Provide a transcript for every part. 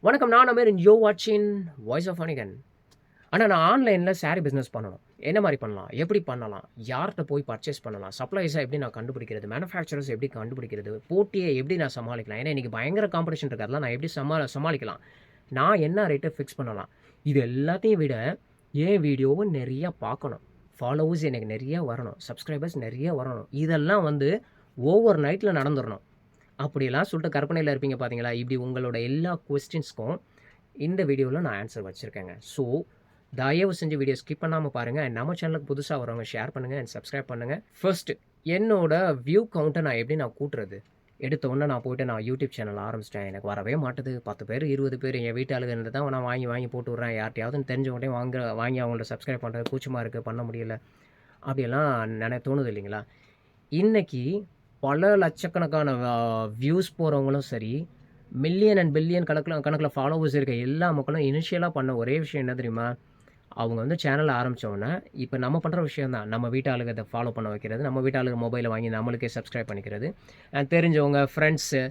வணக்கம், நான் அமீர். யூ வாட்சிங் வாய்ஸ் ஆஃப் அனிகன். ஆனால் நான் ஆன்லைனில் சாரீ பிஸ்னஸ் பண்ணணும். என்ன மாதிரி பண்ணலாம், எப்படி பண்ணலாம், யார்கிட்ட போய் பர்ச்சேஸ் பண்ணலாம், சப்ளைஸை எப்படி நான் கண்டுபிடிக்கிறது, மேனுஃபேக்சரர்ஸ் எப்படி கண்டுபிடிக்கிறது, போட்டியை எப்படி நான் சமாளிக்கலாம், ஏன்னா இன்றைக்கி பயங்கர காம்படிஷன் இருக்குது, அதெல்லாம் நான் எப்படி சமாளிக்கலாம், நான் என்ன ரேட்டை ஃபிக்ஸ் பண்ணலாம், இது எல்லாத்தையும் விட என் வீடியோவை நிறையா பார்க்கணும், ஃபாலோவர்ஸ் எனக்கு நிறையா வரணும், சப்ஸ்கிரைபர்ஸ் நிறைய வரணும், இதெல்லாம் வந்து ஓவர் நைட்டில் நடந்துடணும். அப்படிலாம் சொல்லிட்டு கற்பனையில் இருப்பீங்க பார்த்தீங்களா? இப்படி உங்களோட எல்லா கொஸ்டின்ஸ்க்கும் இந்த வீடியோவில் நான் ஆன்சர் வச்சுருக்கேங்க. ஸோ தயவு செஞ்சு வீடியோ ஸ்கிப் பண்ணாமல் பாருங்கள். நம்ம சேனலுக்கு புதுசாக வரவங்க ஷேர் பண்ணுங்கள் அண்ட் சப்ஸ்கிரைப் பண்ணுங்கள். ஃபர்ஸ்ட்டு என்னோட வியூ கவுண்ட்டை எப்படி கூட்டுறது? எடுத்த உடனே நான் போய்ட்டு நான் யூடியூப் சேனல் ஆரம்பிச்சிட்டேன். எனக்கு வரவே மாட்டுது. 10 பேர் 20 பேர் என் வீட்டு ஆளுங்க தான் நான் வாங்கி போட்டு விட்றேன். யார்ட்டையாவது தெரிஞ்சவங்கள்ட்டே வாங்கி அவங்கள்ட்ட சப்ஸ்கிரைப் பண்ணுறது கூச்சமாக இருக்குது, பண்ண முடியல. அப்படியெல்லாம் தோணுது இல்லைங்களா? இன்றைக்கி பல லட்சக்கணக்கான வியூஸ் போகிறவங்களும் சரி, மில்லியன் அண்ட் பில்லியன் கணக்கில் ஃபாலோவர்ஸ் இருக்க எல்லா மக்களும் இனிஷியலாக பண்ண ஒரே விஷயம் என்ன தெரியுமா? அவங்க வந்து சேனல் ஆரம்பித்தோன்னே இப்போ நம்ம பண்ணுற விஷயம் தான், நம்ம வீட்டு ஆளுங்க அதை ஃபாலோ பண்ண வைக்கிறது, நம்ம வீட்டு ஆளுங்க மொபைலை வாங்கி நம்மளுக்கே சப்ஸ்கிரைப் பண்ணிக்கிறது, தெரிஞ்சவங்க ஃப்ரெண்ட்ஸு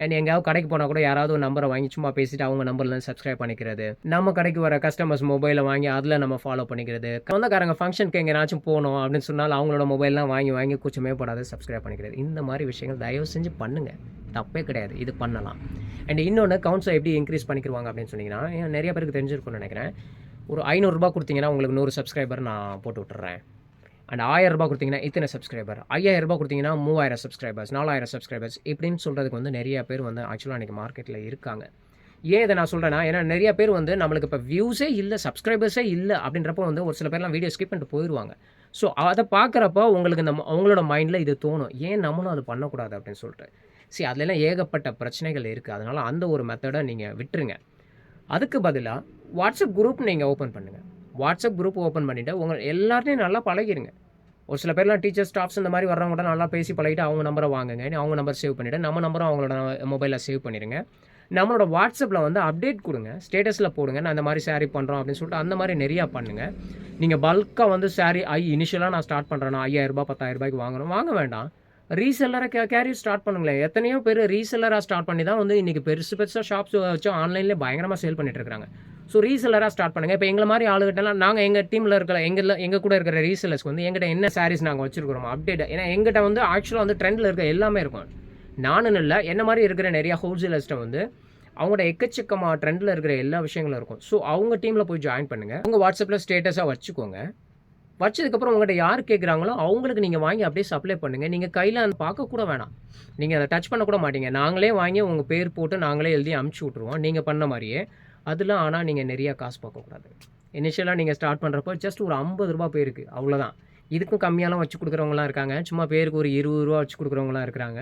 அண்ட் எங்கேயாவது கடைக்கு போனால் கூட யாராவது ஒரு நம்பரை வாங்கி சும்மா பேசிவிட்டு அவங்க நம்பர்லேருந்து சப்ஸ்கிரைப் பண்ணிக்கிறது, நம்ம கடைக்கு வர கஸ்டமர்ஸ் மொபைலை வாங்கி அதில் நம்ம ஃபாலோ பண்ணிக்கிறது, சொந்தக்காரங்க ஃபங்க்ஷனுக்கு எங்கேனாச்சும் போகணும் அப்படின்னு சொன்னால் அவங்களோட மொபைல்லாம் வாங்கி கூச்சமே போடாத சப்ஸ்கிரைப் பண்ணிக்கிறது. இந்த மாதிரி விஷயங்கள் தயவு செஞ்சு பண்ணுங்கள், தப்பே கிடையாது, இது பண்ணலாம். அண்ட் இன்னொன்று கவுண்ட்ஸை எப்படி இன்க்ரீஸ் பண்ணிக்கிடுவாங்க அப்படின்னு சொன்னீங்கன்னா, நிறைய பேருக்கு தெரிஞ்சிருக்கும்னு நினைக்கிறேன். ஒரு 500 ரூபா கொடுத்தீங்கன்னா உங்களுக்கு 100 சப்ஸ்கிரைபர் நான் போட்டு விட்டுறேன். அண்ட் 1000 ரூபா கொடுத்தீங்கன்னா இத்தனை சப்ஸ்கிரைபர், 5000 ரூபா கொடுத்தீங்கன்னா 3000 சப்ஸ்கிரைபர்ஸ், 4000 சப்ஸ்கிரைபர்ஸ் இப்படின்னு சொல்கிறதுக்கு வந்து நிறைய பேர் வந்து ஆக்சுவலாக இன்றைக்கி மார்க்கெட்டில் இருக்காங்க. ஏன் இதை நான் சொல்கிறேன்னா, ஏன்னா நிறைய பேர் வந்து நம்மளுக்கு இப்போ வியூஸே இல்லை, சப்ஸ்கிரைபர்ஸே இல்லை அப்படின்றப்போ வந்து ஒரு சில பேர்லாம் வீடியோ ஸ்கிப் பண்ணிட்டு போயிடுவாங்க. ஸோ அதை பார்க்குறப்போ உங்களுக்கு அவங்களோட மைண்டில் இது தோணும், ஏன் நம்மளும் அது பண்ணக்கூடாது அப்படின்னு சொல்லிட்டு. சரி, அதுலலாம் ஏகப்பட்ட பிரச்சனைகள் இருக்குது. அதனால் அந்த ஒரு மெத்தடை நீங்கள் விட்டுருங்க. அதுக்கு பதிலாக வாட்ஸ்அப் குரூப் நீங்கள் ஓப்பன் பண்ணுங்கள். வாட்ஸ்அப் குரூப் ஓப்பன் பண்ணிவிட்டு உங்கள் எல்லாத்தையும் நல்லா பழகிடுங்க. ஒரு சில பேர்லாம் டீச்சர்ஸ், ஸ்டாஃப்ஸ் இந்த மாதிரி வர்றவங்க கூட நல்லா பேசி பழகிட்டு அவங்க நம்பரை வாங்குங்க, அவங்க நம்பர் சேவ் பண்ணிவிட்டு நம்ம நம்பரும் அவங்களோட மொபைலில் சேவ் பண்ணிடுங்க. நம்மளோட வாட்ஸ்அப்பில் வந்து அப்டேட் கொடுங்க, ஸ்டேட்டஸில் போடுங்க, நான் இந்த மாதிரி சாரீ பண்ணுறோம் அப்படின்னு சொல்லிட்டு அந்த மாதிரி நிறையா பண்ணுங்கள். நீங்கள் பல்காக வந்து சாரீ இனிஷியலாக நான் ஸ்டார்ட் பண்ணுறேன்னா 5000 ரூபா 10,000 ரூபாய்க்கு வாங்க வேண்டாம். ரீசெல்லராக கேரி ஸ்டார்ட் பண்ணுங்களேன். எத்தனையோ பேர் ரீசெல்லராக ஸ்டார்ட் பண்ணி தான் வந்து இன்றைக்கி பெருசாக ஷாப்ஸ் வச்சு ஆன்லைன்லேயே பயங்கரமாக சேல் பண்ணிட்டு இருக்காங்க. ஸோ ரீசெல்லராக ஸ்டார்ட் பண்ணுங்கள். இப்போ எங்களை மாதிரி ஆளுகிட்டலாம் நாங்கள் எங்கள் டீமில் இருக்கிற எங்கள் கூட இருக்கிற ரீசெல்லர்ஸ்க்கு வந்து எங்கிட்ட என்ன சாரீஸ் நாங்கள் வச்சுருக்கிறோம் அப்டேட், ஏன்னா எங்கிட்ட வந்து ஆக்சுவலாக வந்து ட்ரெண்டில் இருக்க எல்லாமே இருக்கும். நானும் இல்லை, என்ன மாதிரி இருக்கிற நிறையா ஹோல்சேலர்ஸ்ட்டை வந்து அவங்களோட எக்கச்சக்கமாக ட்ரெண்டில் இருக்கிற எல்லா விஷயங்களும் இருக்கும். ஸோ அவங்க டீமில் போய் ஜாயின் பண்ணுங்கள். உங்கள் வாட்ஸ்அப்பில் ஸ்டேட்டஸாக வச்சுக்கோங்க. வச்சதுக்கப்புறம் உங்கள்கிட்ட யார் கேட்குறாங்களோ அவங்களுக்கு நீங்கள் வாங்கி அப்படியே சப்ளை பண்ணுங்கள். நீங்கள் கையில் அந்த பார்க்கக்கூட வேணாம், நீங்கள் அதை டச் பண்ணக்கூட மாட்டீங்க. நாங்களே வாங்கி உங்கள் பேர் போட்டு நாங்களே எழுதி அமுச்சு விட்ருவோம் நீங்கள் பண்ண மாதிரியே. அதில் ஆனால் நீங்கள் நிறையா காசு பார்க்கக்கூடாது. இனிஷியலாக நீங்கள் ஸ்டார்ட் பண்ணுறப்போ ஜஸ்ட் ஒரு 50 ரூபா பேருக்கு, அவ்வளோதான். இதுக்கும் கம்மியாலாம் வச்சு கொடுக்குறவங்களாம் இருக்காங்க, சும்மா பேருக்கு ஒரு 20 ரூபா வச்சு கொடுக்குறவங்களாம் இருக்கிறாங்க.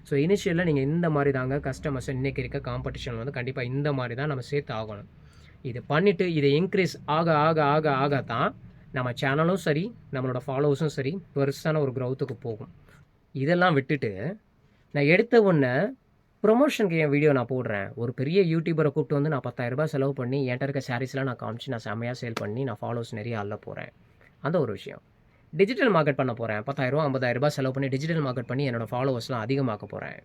ஸோ இனிஷியலாக நீங்கள் இந்த மாதிரி தாங்க கஸ்டமர்ஸ் இன்றைக்கி இருக்க காம்படிஷன் வந்து கண்டிப்பாக இந்த மாதிரி தான் நம்ம சேர்த்து ஆகணும். இது பண்ணிவிட்டு இதை இன்க்ரீஸ் ஆக ஆக ஆக ஆக தான் நம்ம சேனலும் சரி, நம்மளோட ஃபாலோவர்ஸும் சரி பெருசான ஒரு க்ரௌத்துக்கு போகும். இதெல்லாம் விட்டுட்டு நான் எடுத்த உடனே ப்ரொமோஷனுக்கு என் வீடியோ நான் போடுறேன், ஒரு பெரிய யூடியூபரை கூப்பிட்டு வந்து நான் 10,000 ரூபாய் செலவு பண்ணி என்கிட்ட இருக்க சாரீஸ்லாம் நான் காமிச்சு நான் செம்மையாக சேல் பண்ணி நான் ஃபாலோவர்ஸ் நிறைய அள்ள போகிறேன். அந்த ஒரு விஷயம். டிஜிட்டல் மார்க்கெட் பண்ண போகிறேன், 10,000 ரூபா 50,000 ரூபாய் செலவு பண்ணி டிஜிட்டல் மார்க்கெட் பண்ணி என்னோடய ஃபாலோவர்ஸ்லாம் அதிகமாக்க போகிறேன்.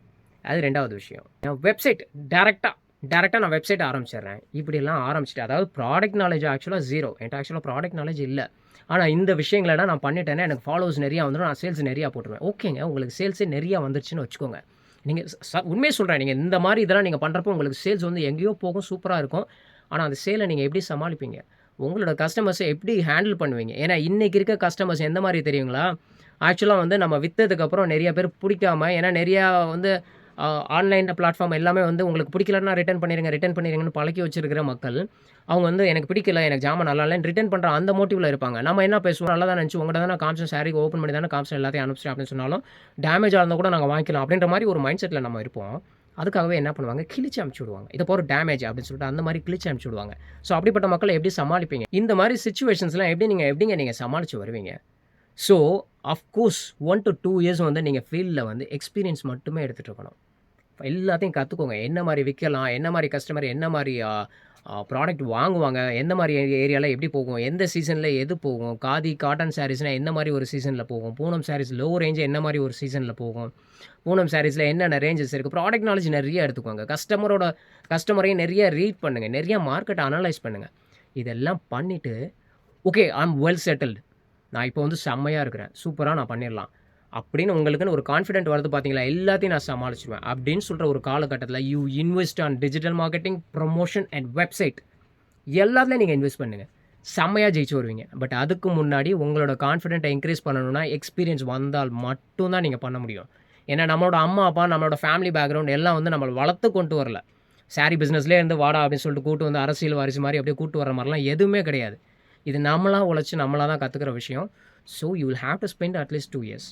அது 2வது விஷயம். வெப்சைட் டேரெக்டாக நான் வெப்சைட் ஆரம்பிச்சிடுறேன். இப்படிலாம் ஆரம்பிச்சிட்டு, அதாவது ப்ராடக்ட் நாலேஜ் ஆக்சுவலாக 0, என்கிட்ட ஆக்சுவலாக ப்ராடக்ட் நாலேஜ் இல்லை. ஆனால் இந்த விஷயங்களெல்லாம் நான் பண்ணிட்டேன்னா எனக்கு ஃபாலோவர்ஸ் நிறையா வந்துடும், நான் சேல்ஸ் நிறையா போட்டுருவேன். ஓகேங்க, உங்களுக்கு சேல்ஸே நிறையா வந்துருச்சுன்னு வச்சுக்கோங்க. நீங்கள் உண்மையை சொல்கிறேன், நீங்கள் இந்த மாதிரி இதெல்லாம் நீங்கள் பண்ணுறப்போ உங்களுக்கு சேல்ஸ் வந்து எங்கேயோ போகும், சூப்பராக இருக்கும். ஆனால் அந்த சேலை நீங்கள் எப்படி சமாளிப்பீங்க, உங்களோட கஸ்டமர்ஸை எப்படி ஹேண்டில் பண்ணுவீங்க? ஏன்னா இன்றைக்கி இருக்க கஸ்டமர்ஸ் எந்த மாதிரி தெரியுங்களா? ஆக்சுவலாக வந்து நம்ம விற்றதுக்கப்புறம் நிறைய பேர் பிடிக்காம, ஏன்னா நிறையா வந்து ஆன்லைன் பிளாட்ஃபார்ம் எல்லாமே வந்து உங்களுக்கு பிடிக்கலன்னா ரிட்டன் பண்ணிடுங்கன்னு பழக்கி வச்சிருக்கிற மக்கள், அவங்க வந்து எனக்கு பிடிக்கல, எனக்கு ஜாமான் நல்லா இல்லைன்னு ரிட்டன் பண்ணுற அந்த மோட்டிவில் இருப்பாங்க. நம்ம என்ன பேசுவோம், நல்லா தான் நினச்சி உங்கள்கிட்ட தானே காமிச்சேன், சாரீ ஓப்பன் பண்ணி தானே காமிச்சேன், எல்லாத்தையும் அனுப்பிச்சிட்டேன் அப்படின்னு சொன்னாலும் டேமேஜாக இருந்தால் கூட நாங்கள் வாங்கிக்கலாம் அப்படின்ற மாதிரி ஒரு மைண்ட் செட்டில் நம்ம இருப்போம். அதுக்காகவே என்ன பண்ணுவாங்க, கிழிச்சு அனுப்பிச்சி விடுவாங்க. இதை போகிற டேமேஜ் அப்படின்னு சொல்லிட்டு அந்த மாதிரி கிழிச்சு அனுப்பிச்சி விடுவாங்க. ஸோ அப்படிப்பட்ட மக்களை எப்படி சமாளிப்பீங்க? இந்த மாதிரி சிச்சுவேஷன்ஸ்லாம் எப்படிங்க நீங்கள் சமாளித்து வருவீங்க? ஸோ அஃப்கோர்ஸ் 1 to 2 இயர்ஸ் வந்து நீங்கள் ஃபீல்டில் வந்து எக்ஸ்பீரியன்ஸ் மட்டுமே எடுத்துகிட்டு இருக்கணும். எல்லாத்தையும் கற்றுக்கோங்க. என்ன மாதிரி விற்கலாம், என்ன மாதிரி கஸ்டமர் என்ன மாதிரி ப்ராடக்ட் வாங்குவாங்க, எந்த மாரி ஏரியால எப்படி போகும், எந்த சீசன்ல எது போகும், காதி, காட்டன் சாரீஸ்னா எந்த மாரி ஒரு சீசன்ல போகும், பூனம் சாரீஸ் லோ ரேஞ்ச் என்ன மாரி ஒரு சீசன்ல போகும், பூனம் சாரீஸ்ல என்னென்ன ரேஞ்சஸ் இருக்கு, ப்ராடக்ட் நாலேட்ஜ் நெறைய எடுத்துக்கோங்க. கஸ்டமரையும் நெறைய ரீட் பண்ணுங்க, நெறைய மார்க்கெட்ட அனலைஸ் பண்ணுங்க. இதெல்லாம் பண்ணிட்டு, okay I am well settled. நான் இப்போ வந்து செம்மையா இருக்கிறேன். சூப்பரா நான் பண்ணிடலாம். அப்படின்னு உங்களுக்குன்னு ஒரு கான்ஃபிடென்ட் வருது பார்த்தீங்களா, எல்லாத்தையும் நான் சமாளிச்சுருவேன் அப்படின்னு சொல்கிற ஒரு காலகட்டத்தில் you invest on digital marketing, promotion and website எல்லாத்துலேயும் நீங்கள் இன்வெஸ்ட் பண்ணுங்கள். செம்மையாக ஜெயிச்சு வருவீங்க. பட் அதுக்கு முன்னாடி உங்களோட கான்ஃபிடென்ட்டை இன்க்ரீஸ் பண்ணணும்னா எக்ஸ்பீரியன்ஸ் வந்தால் மட்டும்தான் நீங்கள் பண்ண முடியும். ஏன்னா நம்மளோட அம்மா அப்பா, நம்மளோட ஃபேமிலி பேக்ரவுண்ட் எல்லாம் வந்து நம்மளை வளர்த்து கொண்டு வரல. சாரி பிஸ்னஸ்லேயே இருந்து வாடா அப்படின்னு சொல்லிட்டு கூட்டு வந்து அரசியல் வாரிசு மாதிரி அப்படியே கூட்டு வர மாதிரிலாம் எதுவுமே கிடையாது. இது நம்மளாக உழைச்சி நம்மளாக தான் கற்றுக்கிற விஷயம். So you will have to spend at least 2 years.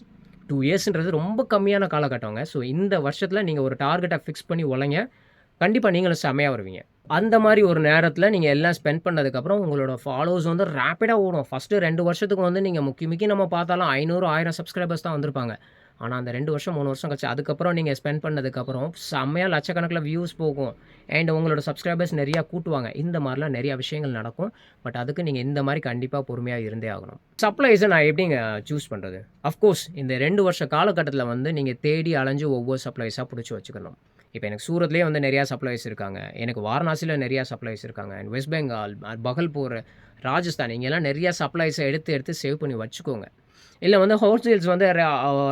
2 இயர்ஸ்ன்றது ரொம்ப கம்மியான காலகட்டங்க. ஸோ இந்த வருஷத்தில் நீங்கள் ஒரு டார்கெட்டை ஃபிக்ஸ் பண்ணி உழைங்க. கண்டிப்பாக நீங்களும் செம்மையாக வருவீங்க. அந்த மாதிரி ஒரு நேரத்தில் நீங்கள் எல்லாம் ஸ்பெண்ட் பண்ணதுக்கப்புறம் உங்களோட ஃபாலோவர்ஸ் வந்து ரேப்பிடாக ஓடும். ஃபஸ்ட்டு 2 வருஷத்துக்கு வந்து நீங்கள் முக்கி நம்ம பார்த்தாலும் 500, 1000 சப்ஸ்கிரைபர்ஸ் தான் வந்திருப்பாங்க. ஆனால் அந்த 2 வருஷம் 3 வருஷம் கழிச்சு அதுக்கப்புறம் நீங்கள் ஸ்பெண்ட் பண்ணதுக்கப்புறம் செம்மையாக லட்சக்கணக்கில் வியூஸ் போகும். அண்ட் உங்களோட சப்ஸ்கிரைபர்ஸ் நிறையா கூட்டுவாங்க. இந்த மாதிரிலாம் நிறையா விஷயங்கள் நடக்கும். பட் அதுக்கு நீங்கள் இந்த மாதிரி கண்டிப்பாக பொறுமையாக இருந்தே ஆகணும். சப்ளைஸை நான் எப்படிங்க சூஸ் பண்ணுறது? அஃப்கோர்ஸ் இந்த 2 வருஷ காலகட்டத்தில் வந்து நீங்கள் தேடி அலைஞ்சு ஒவ்வொரு சப்ளைஸாக பிடிச்சி வச்சுக்கணும். இப்போ எனக்கு சூரத்லேயே வந்து நிறையா சப்ளைஸ் இருக்காங்க. எனக்கு வாரணாசியில் நிறையா சப்ளைஸ் இருக்காங்க. அண்ட் வெஸ்ட் பெங்கால், பகல்பூர், ராஜஸ்தான் இங்கெல்லாம் நிறையா சப்ளைஸை எடுத்து சேவ் பண்ணி வச்சுக்கோங்க. இல்லை வந்து ஹோல்சேல்ஸ் வந்து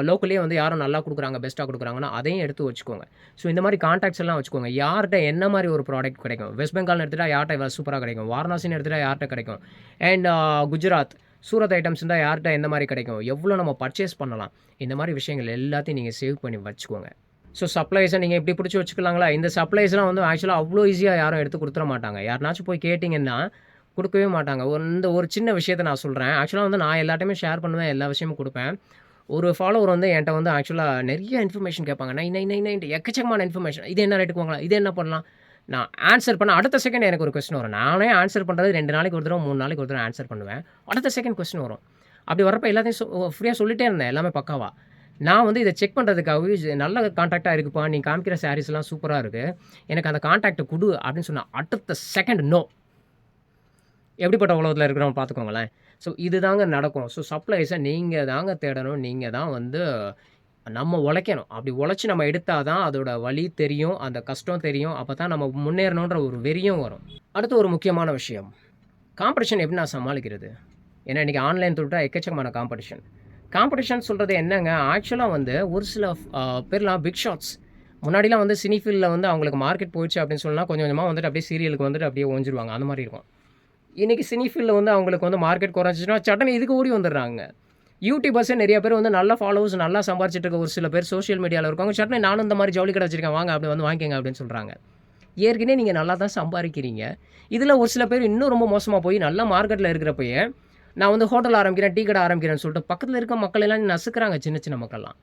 லோக்கல்லே வந்து யாரும் நல்லா கொடுக்குறாங்க, பெஸ்ட்டாக கொடுக்குறாங்கன்னா அதையும் எடுத்து வச்சுக்கோங்க. ஸோ இந்த மாதிரி கான்டாக்ட்ஸ் எல்லாம் வச்சுக்கோங்க. யார்கிட்ட என்ன மாதிரி ஒரு ப்ராடக்ட் கிடைக்கும், வெஸ்ட் பெங்கால்னு எடுத்துகிட்டா யார்கிட்ட சூப்பராக கிடைக்கும், வாரணாசின்னு எடுத்துகிட்டா யார்கிட்ட கிடைக்கும், அண்ட் குஜராத், சூரத் ஐட்டம்ஸ் இருந்தால் யார்கிட்ட எந்த மாதிரி கிடைக்கும், எவ்வளோ நம்ம பர்ச்சேஸ் பண்ணலாம், இந்த மாதிரி விஷயங்கள் எல்லாத்தையும் நீங்கள் சேவ் பண்ணி வச்சுக்கோங்க. ஸோ சப்ளைஸை நீங்கள் எப்படி பிடிச்சி வச்சுக்கலாங்களா? இந்த சப்ளைஸ்லாம் வந்து ஆக்சுவலாக அவ்வளோ ஈஸியாக யாரும் எடுத்து கொடுத்துட மாட்டாங்க. யாருனாச்சும் போய் கேட்டிங்கன்னா கொடுக்கவே மாட்டாங்க. இந்த ஒரு சின்ன விஷயத்தை நான் சொல்கிறேன். ஆக்சுவலாக வந்து நான் எல்லாத்தையுமே ஷேர் பண்ணுவேன், எல்லா விஷயமும் கொடுப்பேன். ஒரு ஃபாலோவர் வந்து என்கிட்ட வந்து ஆக்சுவலாக நிறைய இன்ஃபர்மேஷன் கேட்பாங்க. நை எக்கச்சக்கமான இன்ஃபர்மேஷன். இது என்ன ரேட்டுக்கு வாங்கலாம், இது என்ன பண்ணலாம். நான் ஆன்சர் பண்ண அடுத்த செகண்ட் எனக்கு ஒரு கொஸ்டின் வரும். நானே ஆன்சர் பண்ணுறது 2 நாளைக்கு ஒரு தடவை 3 நாளைக்கு ஒரு தடவை ஆன்சர் பண்ணுவேன். அடுத்த செகண்ட் கொஸ்டின் வரும். அப்படி வரப்போ எல்லாத்தையும் ஃப்ரீயாக சொல்லிட்டே இருந்தேன், எல்லாமே பக்காவா. நான் வந்து இதை செக் பண்ணுறதுக்காகவே நல்ல கான்டாக்டாக இருக்குப்பா, நீ காமிக்கிற சாரீஸ்லாம் சூப்பராக இருக்குது, எனக்கு அந்த கான்டாக்டை கொடு அப்படின்னு சொன்னால் அடுத்த செகண்ட் நோ. எப்படிப்பட்ட உலகத்தில் இருக்கிறவங்க பார்த்துக்கோங்களேன். ஸோ இது தாங்க நடக்கும். ஸோ சப்ளைஸை நீங்கள் தாங்க தேடணும். நீங்கள் தான் வந்து நம்ம உழைக்கணும். அப்படி உழைச்சி நம்ம எடுத்தால் தான் அதோட வலி தெரியும், அந்த கஷ்டம் தெரியும். அப்போ தான் நம்ம முன்னேறணுன்ற ஒரு வெறியும் வரும். அடுத்து ஒரு முக்கியமான விஷயம், காம்படிஷன் எப்படி நான் சமாளிக்கிறது? ஏன்னா இன்றைக்கி ஆன்லைன் தொட்டா எக்கச்சக்கமான காம்படிஷன் சொல்கிறது என்னங்க, ஆக்சுவலாக வந்து ஒரு சில பேர்லாம் பிக் ஷாட்ஸ் முன்னாடிலாம் வந்து சினி ஃபீல்டில் வந்து அவங்களுக்கு மார்க்கெட் போயிடுச்சு அப்படின்னு சொன்னால் கொஞ்சம் கொஞ்சமாக வந்துட்டு அப்படியே சீரியலுக்கு வந்துட்டு அப்படியே ஓஞ்சிருவாங்க. அந்த மாதிரி இருக்கும். இன்றைக்கி சினி ஃபீல்டில் வந்து அவங்களுக்கு வந்து மார்க்கெட் குறைஞ்சிச்சுன்னா சட்டனை இதுக்கு ஓடி வந்துடுறாங்க. யூடியூபர்ஸே நிறைய பேர் வந்து நல்ல ஃபாலோவர்ஸ் நல்லா சம்பாரிச்சிட்டு இருக்க ஒரு சில பேர் சோஷியல் மீடியாவில் இருக்காங்க. சட்டனை நானும் இந்த மாதிரி ஜவுளி கடை வச்சிருக்கேன், வாங்க அப்படி வந்து வாங்கிக்கங்க அப்படின்னு சொல்கிறாங்க. ஏற்கனவே நீங்கள் நல்லா தான் சம்பாதிக்கிறீங்க. இதில் ஒரு சில பேர் இன்னும் ரொம்ப மோசமாக போய் நல்ல மார்க்கெட்டில் இருக்கிறப்பயே நான் வந்து ஹோட்டல் ஆரம்பிக்கிறேன், டீ கடை ஆரம்பிக்கிறேன்னு சொல்லிட்டு பக்கத்தில் இருக்க மக்கள் எல்லாம் நசுக்கிறாங்க, சின்ன மக்கள்லாம்.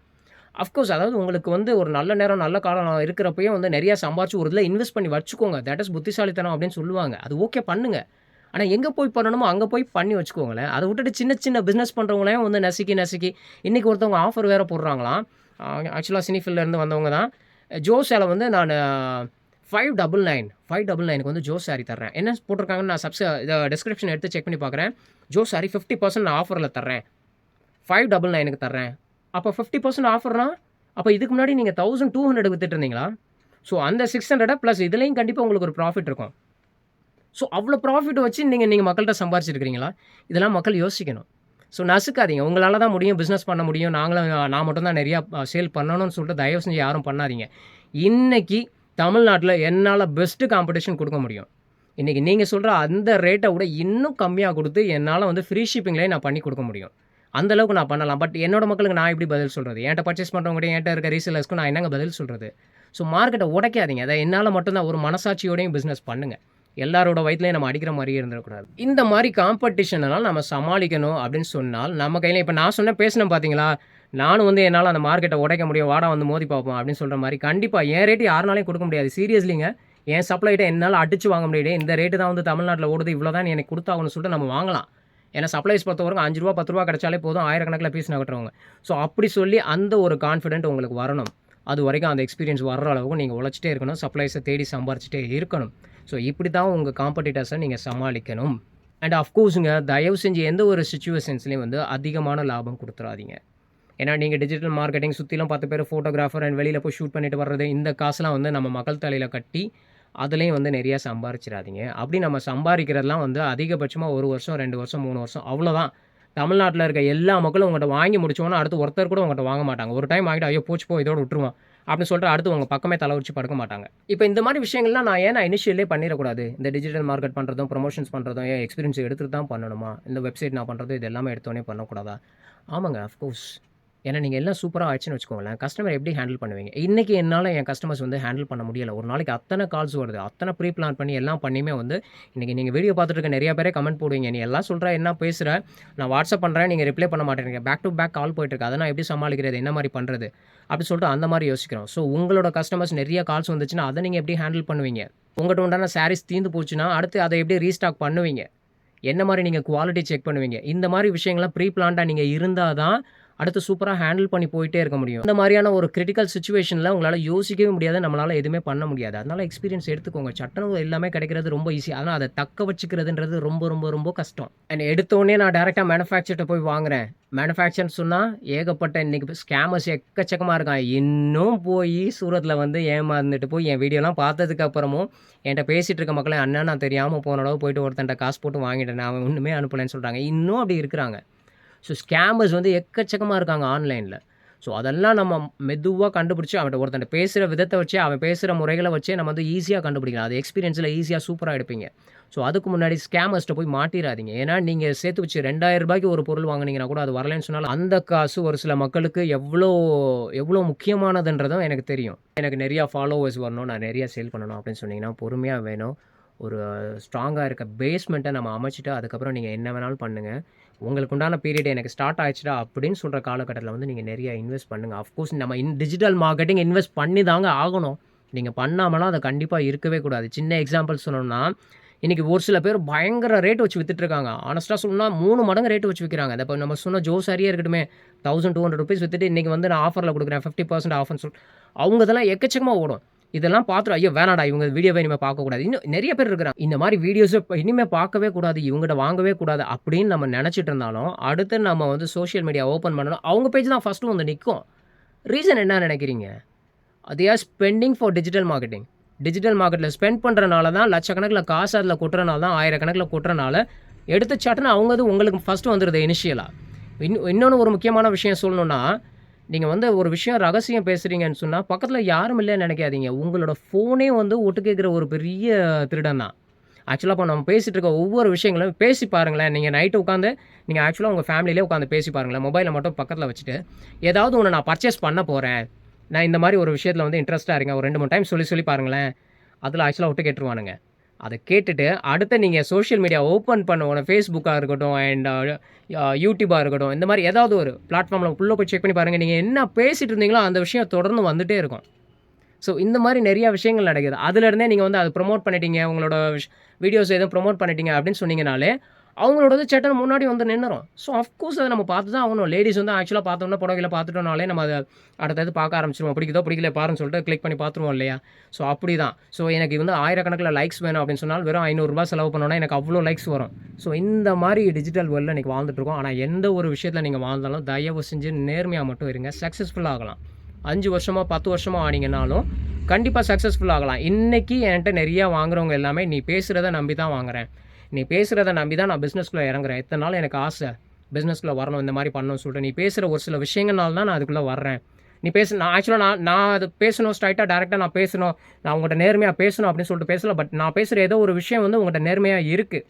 அஃப்கோர்ஸ் அதாவது உங்களுக்கு வந்து ஒரு நல்ல நேரம் நல்ல காலம் இருக்கிறப்பையும் வந்து நிறையா சம்பாரிச்சு ஒரு இதில் இன்வெஸ்ட் பண்ணி வச்சுக்கோங்க. தட் இஸ் புத்திசாலித்தனம் அப்படின்னு சொல்லுவாங்க. அது ஓகே பண்ணுங்கள். ஆனால் எங்கே போய் பண்ணணுமோ அங்கே போய் பண்ணி வச்சுக்கோங்களேன். அதை விட்டுட்டு சின்ன பிஸ்னஸ் பண்ணுறவங்களையும் வந்து நசுக்கி இன்றைக்கி ஒருத்தவங்க ஆஃபர் வேறு போடுறாங்களாம். ஆக்சுவலாக சினி ஃபீல்டில் இருந்தவங்க தான். ஜோஸால் வந்து நான் 599க்கு வந்து ஜோஸ் சாரி தர்றேன். என்ன போட்டிருக்காங்கன்னு நான் இதை டிஸ்கிரிப்ஷன் எடுத்து செக் பண்ணி பார்க்குறேன். ஜோஸ் சாரி 50% நான் ஆஃபரில் தர்றேன், 599க்கு தர்றேன். அப்போ 50% ஆஃபர்னா அப்போ இதுக்கு முன்னாடி நீங்கள் 1200 வித்துட்டு இருந்தீங்களா? ஸோ அந்த 600 ப்ளஸ் இதுலேயும் கண்டிப்பாக உங்களுக்கு ஒரு ப்ராஃபிட் இருக்கும். ஸோ அவ்வளோ ப்ராஃபிட் வச்சு நீங்கள் மக்கள்கிட்ட சம்பாரிச்சிருக்கிறீங்களா? இதெல்லாம் மக்கள் யோசிக்கணும். ஸோ நசுக்காதீங்க. உங்களால் தான் முடியும், பிஸ்னஸ் பண்ண முடியும், நான் மட்டும் தான் நிறையா சேல் பண்ணணும்னு சொல்லிட்டு தயவு செஞ்சு யாரும் பண்ணாதீங்க. இன்றைக்கி தமிழ்நாட்டில் என்னால் பெஸ்ட்டு காம்படிஷன் கொடுக்க முடியும். இன்றைக்கி நீங்கள் சொல்கிற அந்த ரேட்டை விட இன்னும் கம்மியாக கொடுத்து என்னால் வந்து ஃப்ரீ ஷிப்பிங்லேயே நான் பண்ணி கொடுக்க முடியும். அந்தளவுக்கு நான் பண்ணலாம். பட் என்னோட மக்களுக்கு நான் எப்படி பதில் சொல்கிறது? என்கிட்ட பர்ச்சேஸ் பண்ணுறவங்க என்கிட்ட இருக்க ரீசேலர்ஸ்க்கு நான் என்னங்க பதில் சொல்கிறது? ஸோ மார்க்கெட்டை உடைக்காதீங்க. அதை என்னால் மட்டும்தான் ஒரு மனசாட்சியோடையும் பிஸ்னஸ் பண்ணுங்கள். எல்லாரோட வயிற்றுலையும் நம்ம அடிக்கிற மாதிரியே இருந்துடக்கூடாது. இந்த மாதிரி காம்படிஷனெல்லாம் நம்ம சமாளிக்கணும் அப்படின்னு சொன்னால் நம்ம கையில் இப்போ நான் பேசினேன் பார்த்தீங்களா, நானும் வந்து என்னால் அந்த மார்க்கெட்டை உடைக்க முடியும், வாடா வந்து மோதி பார்ப்போம் அப்படின்னு சொல்கிற மாதிரி கண்டிப்பாக என் ரேட்டு யாருனாலையும் கொடுக்க முடியாது. சீரியஸ்லிங்க, என் சப்ளைட்டை என்னால் அடிச்சு வாங்க முடியாது. இந்த ரேட்டு தான் வந்து தமிழ்நாட்டில் ஓடுது, இவ்வளோ தான் எனக்கு கொடுத்தாகணும்னு சொல்லிட்டு நம்ம வாங்கலாம். ஏன்னா சப்ளைஸ் பொறுத்தவரைக்கும் 5 ரூபா 10 ரூபா கிடச்சாலே போதும், ஆயிரக்கணக்கில் பீஸ் நகட்டுறவங்க. ஸோ அப்படி சொல்லி அந்த ஒரு கான்ஃபிடென்ட் உங்களுக்கு வரணும். அது வரைக்கும் அந்த எக்ஸ்பீரியன்ஸ் வர்ற அளவுக்கு நீங்கள் உழைச்சிட்டே இருக்கணும். சப்ளைஸை தேடி சம்பாரிச்சுட்டே இருக்கணும். ஸோ இப்படி தான் உங்கள் காம்படிட்டர்ஸை நீங்கள் சமாளிக்கணும். அண்ட் அஃப்கோர்ஸுங்க, தயவு செஞ்சு எந்த ஒரு சிச்சுவேஷன்ஸ்லேயும் வந்து அதிகமான லாபம் கொடுத்துறாதீங்க. ஏன்னா நீங்கள் டிஜிட்டல் மார்க்கெட்டிங் சுற்றிலும் 10 பேர் ஃபோட்டோகிராஃபர் அண்ட் வெளியில் போய் ஷூட் பண்ணிட்டு வர்றது, இந்த காசுலாம் வந்து நம்ம மக்கள் தலையில் கட்டி அதுலேயும் வந்து நிறையா சம்பாரிச்சிடாதீங்க. அப்படி நம்ம சம்பாதிக்கிறதெல்லாம் வந்து அதிகபட்சமாக 1 வருஷம், 2 வருஷம், 3 வருஷம் அவ்வளோதான். தமிழ்நாட்டில் இருக்க எல்லா மக்களும் உங்கள்கிட்ட வாங்கி முடிச்சோன்னா அடுத்து ஒருத்தர் கூட உங்கள்கிட்ட வாங்க மாட்டாங்க. ஒரு டைம் வாங்கிட்டு ஐயோ போச்சு போ இதோட விட்டுருவோம் அப்படின்னு சொல்லிட்டு அடுத்து உங்கள் பக்கமே தலை வச்சு படுக்க மாட்டாங்க. இப்போ இந்த மாதிரி விஷயங்கள்லாம் நான் இனிஷியலே பண்ணிடக்கூடாது? இந்த டிஜிட்டல் மார்க்கெட் பண்ணுறதும் ப்ரொமோஷன்ஸ் பண்ணுறதும் எக்ஸ்பீரியன்ஸ் எடுத்துகிட்டு தான் பண்ணணுமா? இந்த வெப்சைட் நான் பண்ணுறது இது எல்லாமே எடுத்தோடனே பண்ணக்கூடாதா? ஆமாங்க, அஃப்கோர்ஸ். ஏன்னா நீங்கள் எல்லாம் சூப்பராக ஆச்சுன்னு வச்சுக்கோங்களேன், கஸ்டமர் எப்படி ஹேண்டில் பண்ணுவீங்க? இன்றைக்கி என்னால் என் கஸ்டமர்ஸ் வந்து ஹேண்டில் பண்ண முடியலை. ஒரு நாளைக்கு அத்தனை கால்ஸ் வருது, அத்தனை ப்ரீ பிளான் பண்ணி எல்லாம் பண்ணியுமே வந்து இன்றைக்கி நீங்கள் வீடியோ பார்த்துட்டு இருக்க நிறையா பேரே கமெண்ட் போடுவீங்க, நீ எல்லாம் சொல்கிற, என்ன பேசுகிற, நான் வாட்ஸ்அப் பண்ணுறேன், நீங்கள் ரிப்ளை பண்ண மாட்டேங்க, பேக் டு பேக் கால் போயிட்டுருக்கு, அதை நான் எப்படி சமாளிக்கிறது, என்ன மாதிரி பண்ணுறது அப்படி சொல்லிட்டு அந்த மாதிரி யோசிக்கிறோம். ஸோ உங்களோட கஸ்டமர்ஸ் நிறைய கால்ஸ் வந்துச்சுன்னா அதை நீங்கள் எப்படி ஹேண்டில் பண்ணுவீங்க? உங்கள்கிட்ட உண்டான சாரீஸ் தீர்ந்து போச்சுன்னா அடுத்து அதை எப்படி ரீஸ்டாக் பண்ணுவீங்க? என்ன மாதிரி நீங்கள் குவாலிட்டி செக் பண்ணுவீங்க? இந்த மாதிரி விஷயங்கள்லாம் ப்ரீ பிளான்டாக நீங்கள் இருந்தால் தான் அடுத்து சூப்பராக ஹேண்டில் பண்ணி போயிட்டே இருக்க முடியும். இந்த மாதிரியான ஒரு கிரிட்டிக்கல் சிச்சுவேஷனில் உங்களால் யோசிக்கவே முடியாது, நம்மளால் எதுவுமே பண்ண முடியாது. அதனால் எக்ஸ்பீரியன்ஸ் எடுத்துக்கோங்க. சட்டம் எல்லாமே கிடைக்கிறது ரொம்ப ஈஸி, ஆனால் அதை தக்க வச்சுக்கிறதுன்றது ரொம்ப ரொம்ப ரொம்ப கஷ்டம். அண்ட் எடுத்தோடனே நான் டேரெக்டாக மேனுஃபேக்சர்கிட்ட போய் வாங்குறேன். மேனுஃபேக்சர்னு சொன்னால் ஏகப்பட்ட இன்றைக்கி ஸ்கேமர்ஸ் எக்கச்சக்கமாக இருக்கான். இன்னும் போய் சூரத்தில் வந்து ஏமாந்துட்டு போய் என் வீடியோலாம் பார்த்ததுக்கப்புறமும் என்கிட்ட பேசிகிட்டு இருக்க மக்களே, அண்ணா நான் தெரியாமல் போன அளவு போயிட்டு ஒருத்தன்ட்ட காசு போட்டு வாங்கிட்டேன், அவன் ஒன்றுமே அனுப்பலைன்னு சொல்கிறாங்க. இன்னும் அப்படி இருக்கிறாங்க. ஸோ ஸ்கேமர்ஸ் வந்து எக்கச்சக்கமாக இருக்காங்க ஆன்லைனில். ஸோ அதெல்லாம் நம்ம மெதுவாக கண்டுபிடிச்சி அவன்கிட்ட ஒருத்தன் பேசுகிற விதத்தை வச்சு, அவன் பேசுகிற முறைகளை வச்சே நம்ம வந்து ஈஸியாக கண்டுபிடிக்கலாம். அது எக்ஸ்பீரியன்ஸில் ஈஸியாக சூப்பராக எடுப்பீங்க. ஸோ அதுக்கு முன்னாடி ஸ்கேமர்ஸ்ட்டை போய் மாட்டிடாதீங்க. ஏன்னா நீங்கள் சேர்த்து வச்சு ₹2000 ஒரு பொருள் வாங்கினீங்கன்னா கூட அது வரலன்னு சொன்னாலும் அந்த காசு ஒரு சில மக்களுக்கு எவ்வளோ முக்கியமானதுன்றதும் எனக்கு தெரியும். எனக்கு நிறையா ஃபாலோவர்ஸ் வரணும், நான் நிறையா சேல் பண்ணணும் அப்படின்னு சொன்னீங்கன்னா பொறுமையாக வேணும். ஒரு ஸ்ட்ராங்காக இருக்க பேஸ்மெண்ட்டை நம்ம அமைச்சிட்டு அதுக்கப்புறம் நீங்கள் என்ன வேணாலும் பண்ணுங்கள். உங்களுக்கு உண்டான பீரியட் எனக்கு ஸ்டார்ட் ஆயிடுச்சுடா அப்படின்னு சொல்கிற காலகட்டத்தில் வந்து நீங்கள் நிறையா இன்வெஸ்ட் பண்ணுங்கள். அஃப்கோர்ஸ் நம்ம டிஜிட்டல் மார்க்கெட்டிங் இன்வெஸ்ட் பண்ணி தாங்க ஆகணும். நீங்கள் பண்ணாமலாம் அதை கண்டிப்பாக இருக்கவே கூடாது. சின்ன எக்ஸாம்பிள் சொல்லணும்னா, இன்றைக்கி ஒரு சில பேர் பயங்கர ரேட் வச்சு விற்றுட்ருக்காங்க. ஆனஸ்ட்டாக சொன்னால் 3 மடங்கு ரேட்டு வச்சு விற்கிறாங்க. அதை இப்போ நம்ம சொன்ன ஜோ சாரியே இருக்கட்டுமே, ₹1200 விற்றுட்டு இன்றைக்கி வந்து நான் ஆஃபரில் கொடுக்குறேன் 50% ஆஃபர்னு சொல்லி அவங்க இதெல்லாம் எக்கச்சக்கமாக ஓடும். இதெல்லாம் பார்த்துட்டு ஐயோ வேணாடா இவங்க வீடியோவை இனிமேல் பார்க்கக்கூடாது. இன்னும் நிறைய பேர் இருக்கிறாங்க இந்த மாதிரி வீடியோஸை இனிமேல் பார்க்கவே கூடாது, இவங்ககிட்ட வாங்கவே கூடாது அப்படின்னு நம்ம நினச்சிட்டு இருந்தாலும் அடுத்து நம்ம வந்து சோஷியல் மீடியா ஓப்பன் பண்ணணும், அவங்க பேஜ் தான் ஃபஸ்ட்டு வந்து நிற்கும். ரீசன் என்ன நினைக்கிறீங்க? அது are spending for digital marketing. Digital மார்க்கெட்டில் ஸ்பெண்ட் பண்ணுறனால தான் லட்சக்கணக்கில் காசு அதில் கொட்டுறனால தான் ஆயிரக்கணக்கில் கொட்டுறனால எடுத்து சாட்டுன்னு அவங்க அது உங்களுக்கு ஃபஸ்ட்டு வந்துடுது இனிஷியலாக. இன்னொன்று ஒரு முக்கியமான விஷயம் சொல்லணுன்னா, நீங்கள் வந்து ஒரு விஷயம் ரகசியம் பேசுகிறீங்கன்னு சொன்னால் பக்கத்தில் யாரும் இல்லைன்னு நினைக்காதீங்க. உங்களோட ஃபோனே வந்து ஒட்டு கேட்குற ஒரு பெரிய திருடன் தான். ஆக்சுவலாக இப்போ நம்ம பேசிகிட்டு இருக்க ஒவ்வொரு விஷயங்களும் பேசி பாருங்களேன். நீங்கள் நைட்டு உட்காந்து நீங்கள் ஆக்சுவலாக உங்கள் ஃபேமிலியிலே உட்காந்து பேசி பாருங்களேன். மொபைலை மட்டும் பக்கத்தில் வச்சுட்டு ஏதாவது ஒன்று நான் பர்ச்சேஸ் பண்ண போகிறேன், நான் இந்த மாதிரி ஒரு விஷயத்தில் வந்து இன்ட்ரெஸ்ட்டாக இருக்கேன், ஒரு 2-3 டைம் சொல்லி பாருங்களேன். அதில் ஆக்சுவலாக ஒட்டு கேட்டுருவானுங்க. அதை கேட்டுட்டு அடுத்து நீங்கள் சோஷியல் மீடியா ஓப்பன் பண்ணுவோம், ஃபேஸ்புக்காக இருக்கட்டும் அண்ட் யூடியூபாக இருக்கட்டும், இந்த மாதிரி ஏதாவது ஒரு பிளாட்ஃபார்மில் உள்ளே போய் செக் பண்ணி பாருங்கள். நீங்கள் என்ன பேசிகிட்டு இருந்தீங்களோ அந்த விஷயம் தொடர்ந்து வந்துகிட்டே இருக்கும். ஸோ இந்த மாதிரி நிறையா விஷயங்கள் நடக்குது. அதுலேருந்தே நீங்கள் வந்து அதை ப்ரொமோட் பண்ணிட்டீங்க, உங்களோட வீடியோஸ் எதுவும் ப்ரொமோட் பண்ணிட்டீங்க அப்படின்னு சொன்னீங்கனாலே அவங்களோட சட்டன் முன்னாடி வந்து நின்றுரும். ஸோ அஃப்கோர்ஸ் அதை நம்ம பார்த்து தான் ஆகணும். லேடிஸ் வந்து ஆக்சுவலாக பார்த்தோம்னா புடவையில் பார்த்துட்டோம்னாலே நம்ம அதை அடுத்தது பார்க்க ஆரம்பிச்சிருவோம். பிடிக்குதோ பிடிக்கல பாருன்னு சொல்லிட்டு கிளிக் பண்ணி பார்த்துருவோம் இல்லையா? ஸோ அப்படி தான். ஸோ எனக்கு வந்து ஆயிரக்கணக்கில் லைக்ஸ் வேணும் அப்படின்னு சொன்னால் வெறும் ₹500 செலவு பண்ணோன்னா எனக்கு அவ்வளோ லைக்ஸ் வரும். ஸோ இந்த மாதிரி டிஜிட்டல் வேர்ல்டில் இன்றைக்கி வாழ்ந்துட்டுருக்கோம். ஆனால் எந்த ஒரு விஷயத்தில் நீங்கள் வாழ்ந்தாலும் தயவு செஞ்சு நேர்மையாக மட்டும் இருங்க. சக்ஸஸ்ஃபுல் ஆகலாம். 5 வருஷமோ 10 வருஷமோ ஆனீங்கன்னாலும் கண்டிப்பாக சக்ஸஸ்ஃபுல் ஆகலாம். இன்றைக்கி என்கிட்ட நிறையா வாங்குறவங்க எல்லாமே நீ பேசுகிறத நம்பி தான் வாங்குறேன், நீ பேசுகிறத நம்பி தான் நான் பிஸ்னஸ்குள்ளே இறங்குறேன், இத்தனை நாள் எனக்கு ஆசை பிஸ்னஸ்குள்ளே வரணும், இந்த மாதிரி பண்ணணும்னு சொல்லிட்டு நீ பேசுகிற ஒரு சில விஷயங்கள்னால தான் நான் அதுக்குள்ளே வர்றேன். நீ நான் ஆக்சுவலாக நான் அது பேசணும், ஸ்ட்ரைட்டாக டேரெக்டாக நான் பேசணும், நான் உங்கள்கிட்ட நேர்மையாக பேசணும் அப்படின்னு சொல்லிட்டு பேசல. பட் நான் பேசுகிற ஏதோ ஒரு விஷயம் வந்து உங்கள்கிட்ட நேர்மையாக இருக்குது.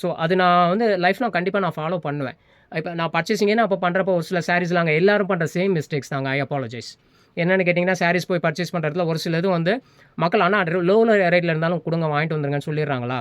ஸோ அது நான் வந்து லைஃப்பில் கண்டிப்பாக நான் ஃபாலோ பண்ணுவேன். இப்போ நான் பர்ச்சேசிங்கன்னு அப்போ பண்ணுறப்போ ஒரு சில சாரீஸில் அங்கே எல்லோரும் பண்ணுற சேம் மிஸ்டேக்ஸ் தாங்க. ஐ அப்பாலஜைஸ். என்னென்னு கேட்டிங்கன்னா, சாரீஸ் போய் பர்ச்சேஸ் பண்ணுறதுல ஒரு சில இது வந்து மக்கள் ஆனால் லோவில் ரேட்டில் இருந்தாலும் கொடுங்க வாங்கிட்டு வந்துருங்கன்னு சொல்லிடுறாங்களா.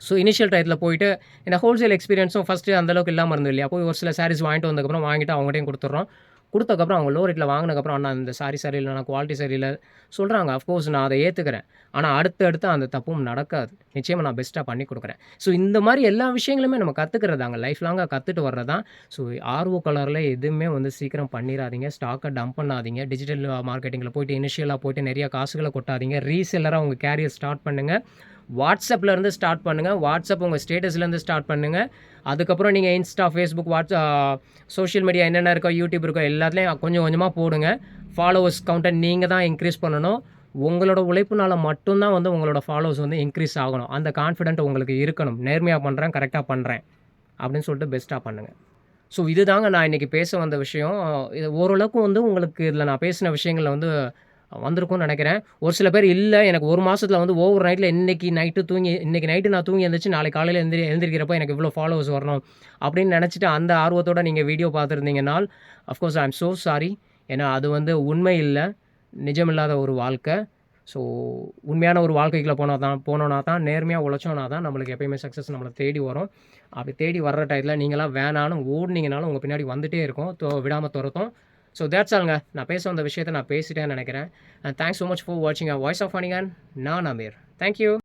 ஸோ இனிஷியல் டயத்தில் போயிட்டு இந்த ஹோல்சேல் எக்ஸ்பீரியன்ஸும் ஃபஸ்ட்டு அந்தளவுக்கு இல்லாமல் இருந்தது இல்லையா? போய் ஒரு சில சாரீஸ் வாங்கிட்டு வந்ததுக்கப்புறம் வாங்கிட்டு அவங்ககிட்டையும் கொடுத்துட்றோம். குடுத்ததுக்கப்புறம் அவங்க லோ ரேட்ல வாங்குனதுக்கப்புறம், "அண்ணா இந்த சாரி சரியில்லண்ணா, குவாலிட்டி சரியில்ல" சொல்றாங்க. அஃப்கோர்ஸ் நான் அத ஏத்துக்கிறேன். ஆனா அடுத்து அந்த தப்பும் நடக்காது. நிச்சயமா நான் பெஸ்ட்டா பண்ணி குடுக்குறேன். ஸோ இந்த மாரி எல்லா விஷயங்களுமே நம்ம கத்துக்கிறதாங்க. லைஃப் லாங்கா கத்துட்டு வர்றது தான். ஸோ ஆர்வ கோளாறுல எதுவுமே வந்து சீக்கிரம் பண்ணிறாதீங்க. ஸ்டாக்க டம்ப் பண்ணாதீங்க. டிஜிட்டல் மார்க்கெட்டிங்கில போயிட்டு இனிஷியலா போயிட்டு நெறைய காசுகள கொட்டாதீங்க. ரீசெல்லரா உங்க கேரியர் ஸ்டார்ட் பண்ணுங்க. வாட்ஸ்அப்ல இருந்து ஸ்டார்ட் பண்ணுங்க. வாட்ஸ்அப் உங்க ஸ்டேட்டஸ்லேருந்து ஸ்டார்ட் பண்ணுங்க. அதுக்கப்புறம் நீங்க இன்ஸ்டா, ஃபேஸ்புக், சோஷியல் மீடியா என்னென்ன இருக்கோ, யூடியூப் இருக்கோ எல்லாத்துலயும் கொஞ்சம் கொஞ்சமா போடுங்க. ஃபாலோவர்ஸ் கவுண்ட்ட நீங்க தான் இன்க்ரீஸ் பண்ணணும். உங்களோட உழைப்புனால மட்டும் தான் வந்து உங்களோட ஃபாலோவர்ஸ் வந்து இன்க்ரீஸ் ஆகணும். அந்த கான்ஃபிடென்ட் உங்களுக்கு இருக்கணும். நேர்மையா பண்றேன், கரெக்ட்டா பண்றேன் அப்படின்னு சொல்லிட்டு பெஸ்ட்டா பண்ணுங்க. ஸோ இதுதாங்க நான் இன்னைக்கு பேச வந்த விஷயம். இது ஓரளவுக்கு வந்து உங்களுக்கு இதில நான் பேசின விஷயங்கள்ல வந்து வந்திருக்கும்னு நெனைக்கிறேன். ஒரு சில பேர் இல்ல எனக்கு 1 மாசத்துல வந்து ஓவர் நைட்ல இன்னைக்கு நைட்டு நான் தூங்கி எந்திரிச்சு நாளைக்கு காலையில எழுந்திரிக்கிறப்போ எனக்கு இவ்வளோ ஃபாலோவர்ஸ் வரணும் அப்படின்னு நெனச்சுட்டு அந்த ஆர்வத்தோட நீங்க வீடியோ பார்த்துருந்தீங்கனால், of course I am so sorry. ஏன்னா அது வந்து உண்மை இல்ல. நிஜமில்லாத ஒரு வாழ்க்கை. ஸோ உண்மையான ஒரு வாழ்க்கைக்குள்ள போனோம்னா தான் நேர்மையா உழைச்சோம்னா தான் நம்மளுக்கு எப்பயுமே சக்சஸ் நம்மள தேடி வரும். அப்படி தேடி வர்ற டயத்துல நீங்கலாம் வேணான்னு ஓடுனீங்கனாலும் உங்க பின்னாடி வந்துட்டே இருக்கும். விடாம தொரத்தும். So that's ஆல்ங்க. நான் பேச வந்த விஷயத்த நான் பேசிட்டேன்னு நெனைக்கிறேன். தேங்க்ஸ் ஸோ மச் ஃபார் வாட்சிங் வாய்ஸ் ஆஃப் ஃபனிகன். நான் அமீர். Thank you.